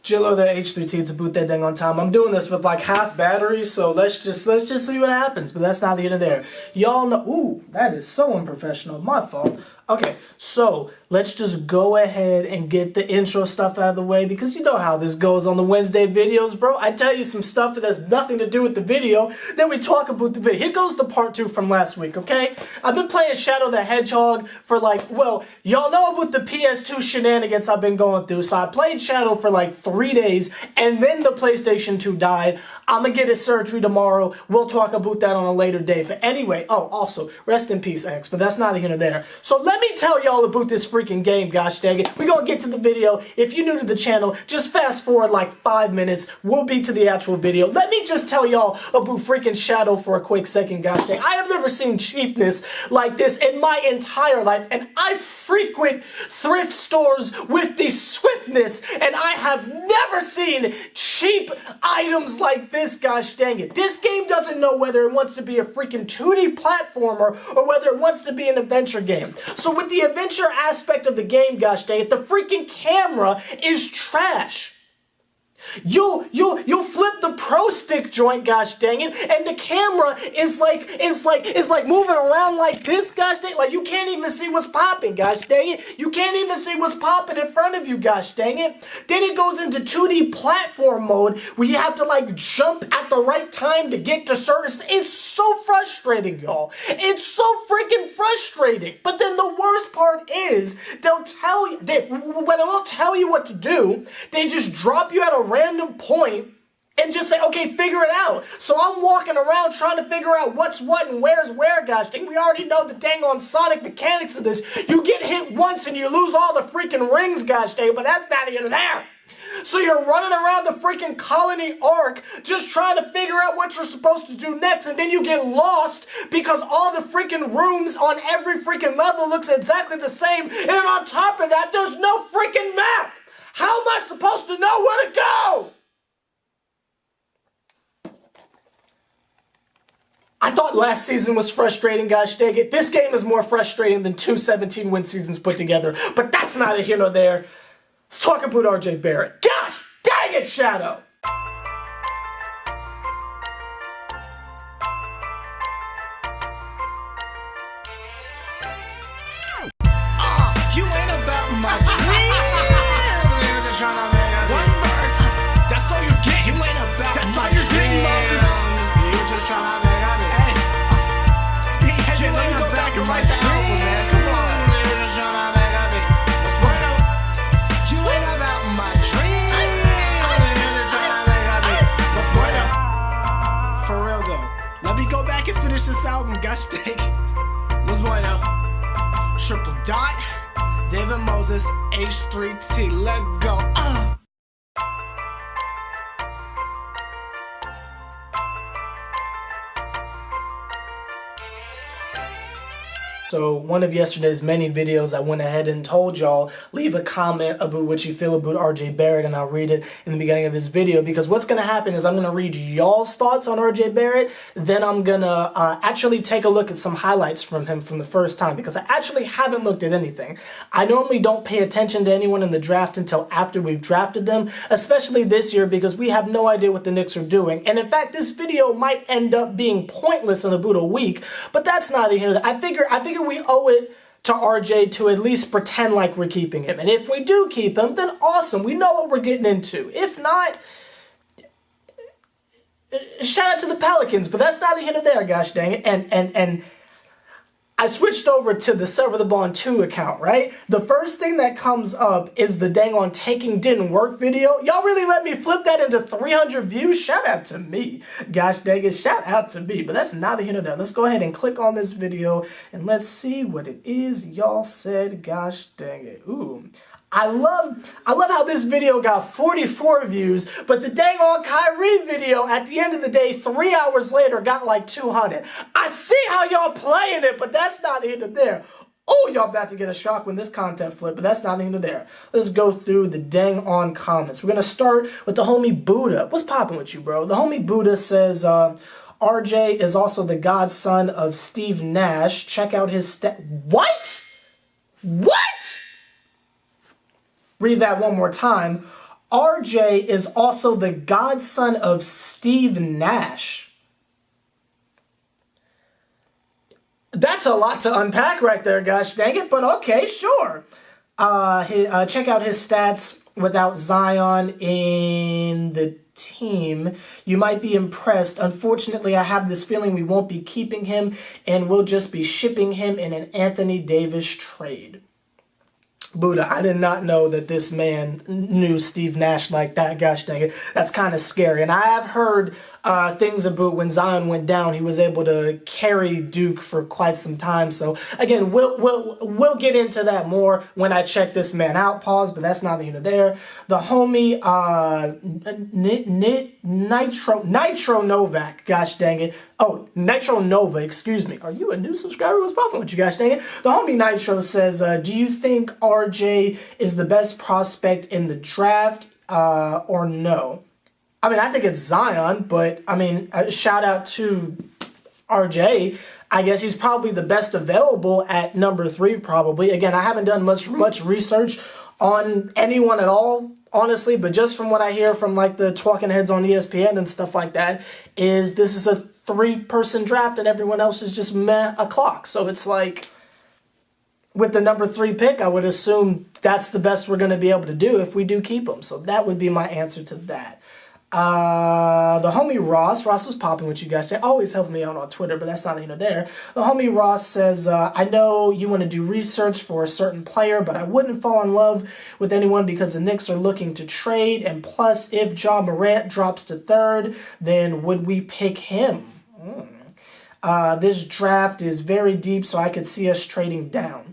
Jillo the H+III+T to boot that thing on time. I'm doing this with like half battery, so let's just see what happens. But that's not the end of there. Y'all know, ooh, that is so unprofessional. My fault. Okay, so let's just go ahead and get the intro stuff out of the way because you know how this goes on the Wednesday videos, bro. I tell you some stuff that has nothing to do with the video, then we talk about the video. Here goes the part 2 from last week, okay? I've been playing Shadow the Hedgehog for like, well, y'all know about the PS2 shenanigans I've been going through, so I played Shadow for like 3 days, and then the PlayStation 2 died. I'm gonna get his surgery tomorrow. We'll talk about that on a later date. But anyway, oh, also, rest in peace, X, but that's neither here nor there. So let me tell y'all about this freaking game, gosh dang it. We're gonna get to the video. If you're new to the channel, just fast forward like 5 minutes. We'll be to the actual video. Let me just tell y'all about freaking Shadow for a quick second, gosh dang. I have never seen cheapness like this in my entire life, and I frequent thrift stores with the swiftness, and I have never seen cheap items like this, gosh dang it. This game doesn't know whether it wants to be a freaking 2D platformer or whether it wants to be an adventure game. So with the adventure aspect of the game, gosh dang it, the freaking camera is trash. You'll flip the Pro Stick joint, gosh dang it, and the camera is like moving around like this, gosh dang it. Like you can't even see what's popping, gosh dang it. You can't even see what's popping in front of you, gosh dang it. Then it goes into 2D platform mode where you have to like jump at the right time to get to certain. It's so frustrating, y'all. It's so freaking frustrating. But then the worst part is they'll tell you when they won't tell you what to do, they just drop you at a random point and just say, okay, figure it out. So I'm walking around trying to figure out what's what and where's where, gosh dang. We already know the dang on Sonic mechanics of this. You get hit once and you lose all the freaking rings, gosh dang, but that's not even there. So you're running around the freaking colony arc just trying to figure out what you're supposed to do next, and then you get lost because all the freaking rooms on every freaking level looks exactly the same, and on top of that, there's no freaking map. How am I supposed to know where to go? I thought last season was frustrating, gosh dang it. This game is more frustrating than 2 17-win seasons put together, but that's neither here nor there. Let's talk about RJ Barrett. Gosh dang it, Shadow! You ain't about my dream. One verse, that's all you get. You ain't about that's my all you're getting, Moses. You just tryna make a hey. Hey, let me go back and write the album, man. Come on. You just tryna make a beat. What's what up? You ain't about my dream. You just tryna make a beat. What's what up? For real though, let me go back and finish this album. Gosh dang it. What's what up? Triple dot. David Moses, H+III+T, let go. So one of yesterday's many videos, I went ahead and told y'all, leave a comment about what you feel about RJ Barrett, and I'll read it in the beginning of this video, because what's going to happen is I'm going to read y'all's thoughts on RJ Barrett, then I'm going to actually take a look at some highlights from him from the first time, because I actually haven't looked at anything. I normally don't pay attention to anyone in the draft until after we've drafted them, especially this year, because we have no idea what the Knicks are doing. And in fact, this video might end up being pointless in about a week, but that's neither here nor there. I figure we owe it to RJ to at least pretend like we're keeping him. And if we do keep him, then awesome. We know what we're getting into. If not, shout out to the Pelicans, but that's neither here nor there, gosh dang it. And I switched over to the SeverTheBond 2 account, right? The first thing that comes up is the dang on taking didn't work video. Y'all really let me flip that into 300 views? Shout out to me. Gosh dang it, shout out to me. But that's neither here nor there. Let's go ahead and click on this video and let's see what it is y'all said. Gosh dang it. Ooh. I love how this video got 44 views, but the dang on Kyrie video at the end of the day, 3 hours later, got like 200. I see how y'all playing it, but that's not here nor there. Oh, y'all about to get a shock when this content flip, but that's not here nor there. Let's go through the dang on comments. We're gonna start with the homie Buddha. What's popping with you, bro? The homie Buddha says, RJ is also the godson of Steve Nash. Check out his What? What? Read that one more time. RJ is also the godson of Steve Nash. That's a lot to unpack right there, gosh dang it, but okay, sure. Check out his stats without Zion in the team. You might be impressed. Unfortunately, I have this feeling we won't be keeping him and we'll just be shipping him in an Anthony Davis trade. Buddha, I did not know that this man knew Steve Nash like that. Gosh dang it. That's kind of scary. And I have heard things about when Zion went down, he was able to carry Duke for quite some time. So again, we'll get into that more when I check this man out. Pause, but that's neither here nor there. The homie Nitro Novak. Gosh dang it. Oh, Nitro Nova, excuse me. Are you a new subscriber? What's popping with you, gosh dang it? The homie Nitro says, do you think RJ is the best prospect in the draft or no? I mean, I think it's Zion, but I mean, shout out to RJ. I guess he's probably the best available at number 3, probably. Again, I haven't done much research on anyone at all, honestly, but just from what I hear from like the talking heads on ESPN and stuff like that, is this is a 3-person draft and everyone else is just meh a clock. So it's like, with the number 3 pick, I would assume that's the best we're going to be able to do if we do keep him. So that would be my answer to that. The homie Ross was popping with you guys. They always help me out on Twitter, but that's not even there. The homie Ross says, I know you want to do research for a certain player, but I wouldn't fall in love with anyone because the Knicks are looking to trade. And plus, if Ja Morant drops to 3rd, then would we pick him? This draft is very deep, so I could see us trading down.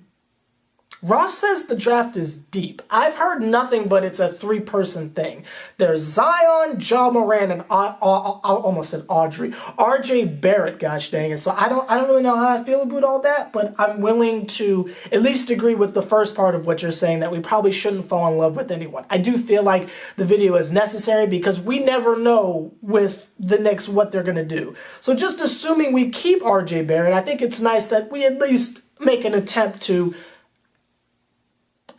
Ross says the draft is deep. I've heard nothing but it's a 3-person thing. There's Zion, Ja Morant, and I almost said Audrey. RJ Barrett, gosh dang it. So I don't really know how I feel about all that, but I'm willing to at least agree with the first part of what you're saying, that we probably shouldn't fall in love with anyone. I do feel like the video is necessary because we never know with the Knicks what they're going to do. So just assuming we keep RJ Barrett, I think it's nice that we at least make an attempt to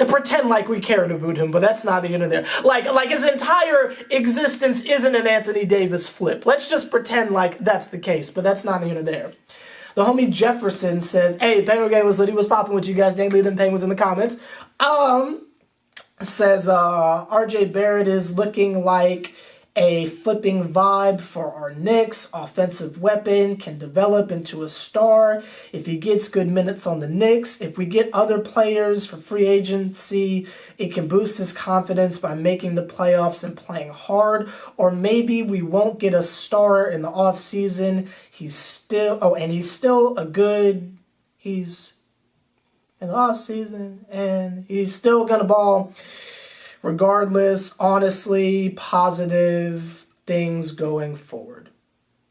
pretend like we cared about him, but that's not the end of there. Like his entire existence isn't an Anthony Davis flip. Let's just pretend like that's the case, but that's not the end of there. The homie Jefferson says, hey, Penguin Game was lit. He was popping with you guys. Dang, leave them penguins in the comments. Says RJ Barrett is looking like a flipping vibe for our Knicks. Offensive weapon, can develop into a star if he gets good minutes on the Knicks. If we get other players for free agency, it can boost his confidence by making the playoffs and playing hard. Or maybe we won't get a star in the offseason. He's still in the offseason and he's still gonna ball. Regardless, honestly, positive things going forward.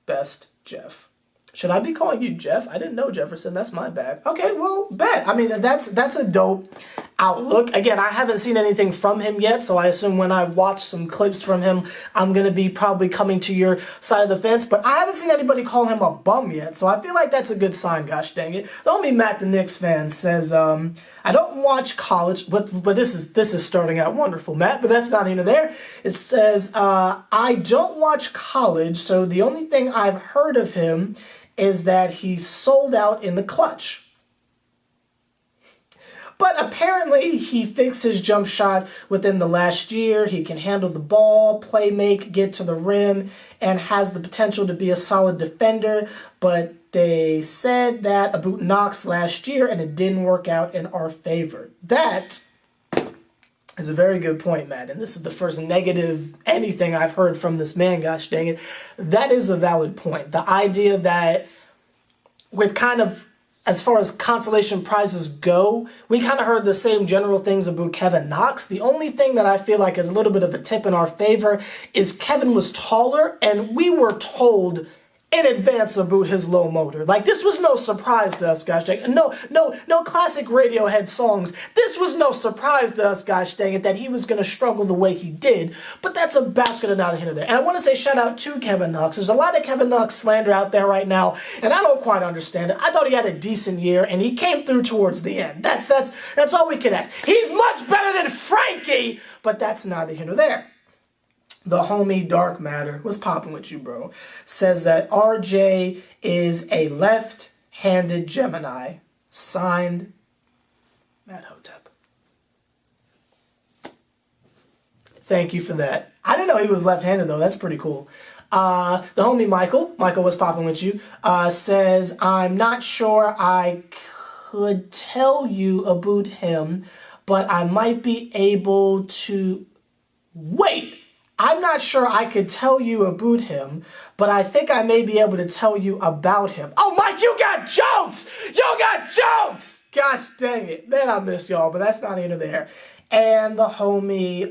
Best, Jeff. Should I be calling you Jeff? I didn't know Jefferson. That's my bad. Okay, well, bet. I mean, that's a dope outlook. Again, I haven't seen anything from him yet, so I assume when I watch some clips from him, I'm going to be probably coming to your side of the fence. But I haven't seen anybody call him a bum yet, so I feel like that's a good sign, gosh dang it. The homie Matt, the Knicks fan, says, I don't watch college, but this is starting out wonderful, Matt, but that's not even there. It says, I don't watch college, so the only thing I've heard of him is that he's sold out in the clutch. But apparently he fixed his jump shot within the last year. He can handle the ball, play make, get to the rim, and has the potential to be a solid defender. But they said that about Knox last year, and it didn't work out in our favor. That is a very good point, Matt. And this is the first negative anything I've heard from this man, gosh dang it. That is a valid point. The idea that with kind of, as far as consolation prizes go, we kind of heard the same general things about Kevin Knox. The only thing that I feel like is a little bit of a tip in our favor is Kevin was taller, and we were told in advance about his low motor. Like, this was no surprise to us, gosh dang it. No classic Radiohead songs. This was no surprise to us, gosh dang it, that he was going to struggle the way he did. But that's a basket of not here there. And I want to say shout out to Kevin Knox. There's a lot of Kevin Knox slander out there right now, and I don't quite understand it. I thought he had a decent year, and he came through towards the end. That's all we can ask. He's much better than Frankie, but that's neither here nor there. The homie Dark Matter, what's popping with you, bro? Says that RJ is a left-handed Gemini. Signed, Matt Hotep. Thank you for that. I didn't know he was left-handed, though. That's pretty cool. The homie Michael, what's popping with you, says, I'm not sure I could tell you about him, but I might be able to... Wait! I'm not sure I could tell you about him, but I think I may be able to tell you about him. Oh, Mike, you got jokes! You got jokes! Gosh dang it. Man, I miss y'all, but that's not either there. And the homie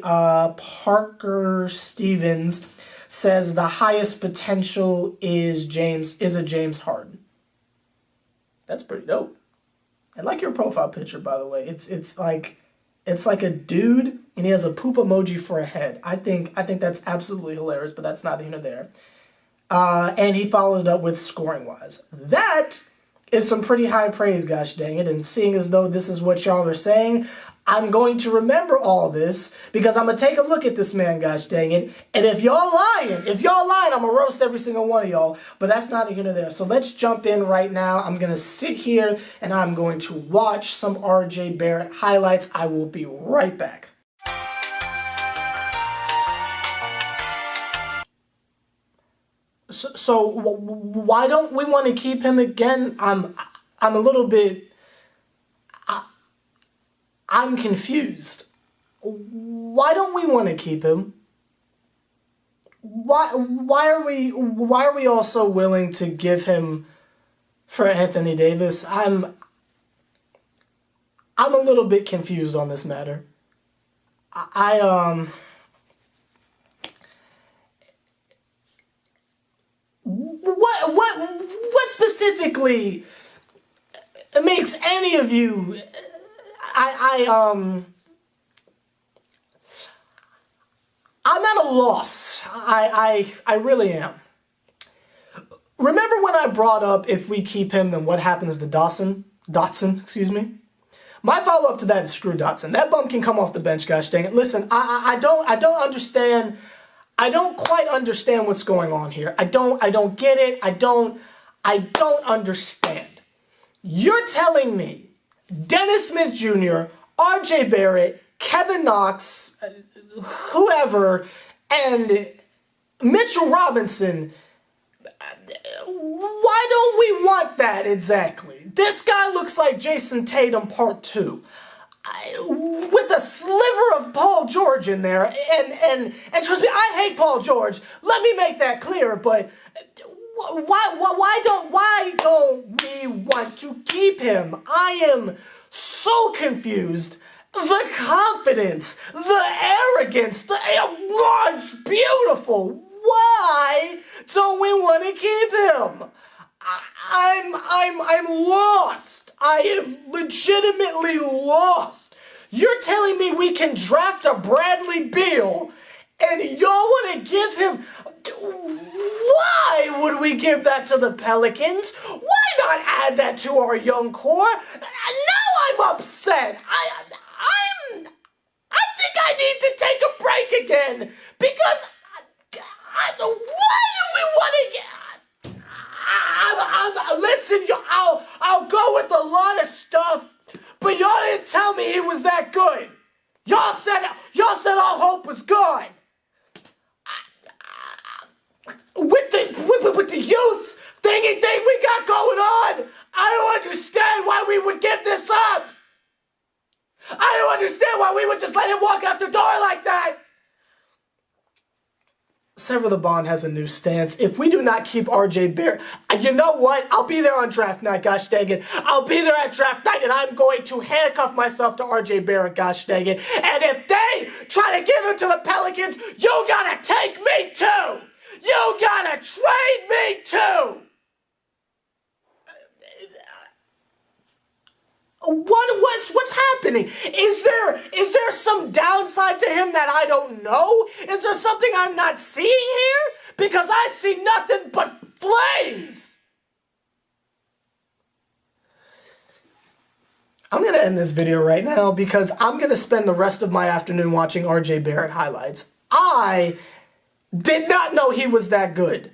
Parker Stevens says the highest potential is a James Harden. That's pretty dope. I like your profile picture, by the way. It's like a dude, and he has a poop emoji for a head. I think that's absolutely hilarious, but that's neither here nor there. And he followed it up with scoring-wise. That is some pretty high praise, gosh dang it. And seeing as though this is what y'all are saying, I'm going to remember all this because I'm going to take a look at this man, gosh dang it. And if y'all lying, I'm going to roast every single one of y'all. But that's neither here nor there. So let's jump in right now. I'm going to sit here and I'm going to watch some RJ Barrett highlights. I will be right back. So why don't we want to keep him again? I'm a little bit... I'm confused. Why don't we want to keep him? Why are we all so willing to give him for Anthony Davis? I'm a little bit confused on this matter. What specifically makes any of you... I'm at a loss. I really am. Remember when I brought up if we keep him, then what happens to Dotson, excuse me? My follow-up to that is screw Dotson. That bum can come off the bench, gosh dang it. Listen, I don't understand. I don't quite understand what's going on here. I don't get it. I don't understand. You're telling me Dennis Smith Jr., RJ Barrett, Kevin Knox, whoever, and Mitchell Robinson, why don't we want that exactly? This guy looks like Jason Tatum Part 2. With a sliver of Paul George in there, and trust me, I hate Paul George. Let me make that clear, but why don't we want to keep him? I am so confused. The confidence, the arrogance, it's beautiful. Why don't we want to keep him? I'm lost. I am legitimately lost. You're telling me we can draft a Bradley Beal and y'all want to give him... Why would we give that to the Pelicans? Why not add that to our young core? Now I'm upset. I think I need to take a break again because why do we want to get... Listen, I'll go with a lot of stuff, but y'all didn't tell me he was that good. Y'all said all hope was gone. With the youth thingy thing we got going on, I don't understand why we would give this up. I don't understand why we would just let him walk out the door like that. SeverTheBond has a new stance. If we do not keep RJ Barrett, you know what? I'll be there on draft night, gosh dang it. I'll be there at draft night and I'm going to handcuff myself to RJ Barrett, gosh dang it. And if they try to give him to the Pelicans, you gotta take me too. You gotta trade me too. What's happening? Is there some downside to him that I don't know? Is there something I'm not seeing here? Because I see nothing but flames. I'm going to end this video right now because I'm going to spend the rest of my afternoon watching RJ Barrett highlights. I did not know he was that good.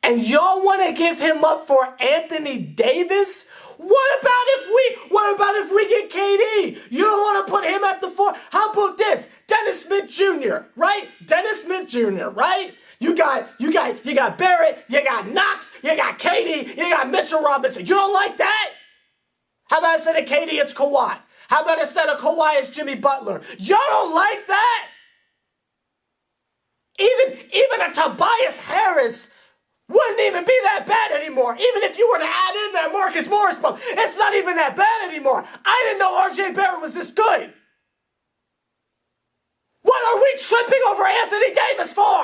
And y'all want to give him up for Anthony Davis? What about if we get KD? You don't want to put him at the 4? How about this? Dennis Smith Jr., right? Dennis Smith Jr., right? You got Barrett, you got Knox, you got KD, you got Mitchell Robinson. You don't like that? How about instead of KD, it's Kawhi? How about instead of Kawhi, it's Jimmy Butler? Y'all don't like that? Even a Tobias Harris wouldn't even be that bad anymore. Even if you were to add in that Marcus Morris bump, it's not even that bad anymore. I didn't know RJ Barrett was this good. What are we tripping over Anthony Davis for?